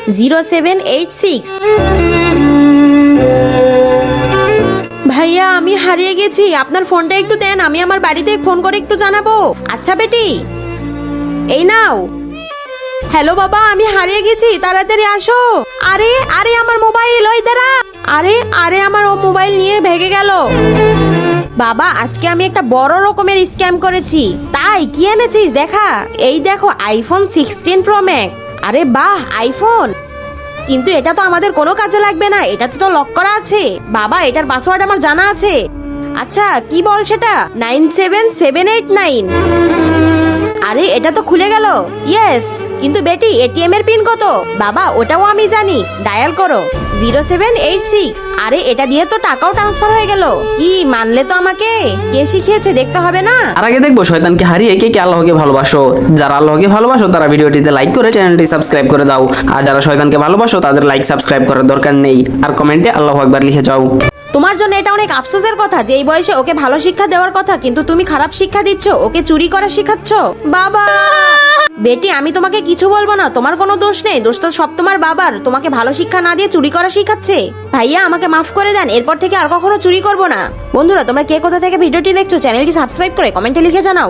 0786। ভাইয়া আমি হারিয়ে গেছি, আপনার ফোনটা একটু দেন, আমি আমার বাড়িতে ফোন করে একটু জানাবো। আচ্ছা বেটি, এই নাও। হ্যালো বাবা, আমি হারিয়ে গেছি, তাড়াতাড়ি আসো। আরে আরে আমার মোবাইল, ওই দাঁড়া। আরে আরে আমার ও মোবাইল নিয়ে ভেগে গেল। বাবা আজকে আমি একটা বড় রকমের স্ক্যাম করেছি। তাই কি এনেছিস দেখা? এই দেখো আইফোন 16 প্রো ম্যাক্স। আরে বাহ, আইফোন, কিন্তু এটা তো আমাদের কোনো কাজে লাগবে না, এটাতে তো লক করা আছে। বাবা এটার পাসওয়ার্ড আমার জানা আছে। আচ্ছা কি বল সেটা? 97789। আরে এটা তো খুলে গেল। ইয়েস, কিন্তু বেটি এটিএম এর পিন কত? বাবা ওটাও আমি জানি, ডায়াল করো 0786। আরে এটা দিয়ে তো টাকাও ট্রান্সফার হয়ে গেল। কি মানলে তো আমাকে? কে শিখিয়েছে দেখতে হবে না? আর আগে দেখবো শয়তানকে হারিয়ে কে কে আল্লাহকে ভালোবাসো। যারা আল্লাহকে ভালোবাসো তারা ভিডিওটিতে লাইক করে চ্যানেলটি সাবস্ক্রাইব করে দাও, আর যারা শয়তানকে ভালোবাসো তাদের লাইক সাবস্ক্রাইব করার দরকার নেই, আর কমেন্টে আল্লাহু আকবার লিখে যাও। তোমার জন্য এটা অনেক আফসোসের কথা যে এই বয়সে ওকে ভালো শিক্ষা দেওয়ার কথা, কিন্তু তুমি খারাপ শিক্ষা দিচ্ছ, ওকে চুরি করা শিখাচ্ছ। বাবা বেটি আমি তোমাকে কিছু বলবো না, তোমার কোনো দোষ নেই, দোষ তো সব তোমার বাবার, তোমাকে ভালো শিক্ষা না দিয়ে চুরি করা শিখাচ্ছে। ভাইয়া আমাকে মাফ করে দেন, এরপর থেকে আর কখনো চুরি করবো না। বন্ধুরা তোমরা কে কোথা থেকে ভিডিওটি দেখছো চ্যানেলটি সাবস্ক্রাইব করে কমেন্টে লিখে জানাও।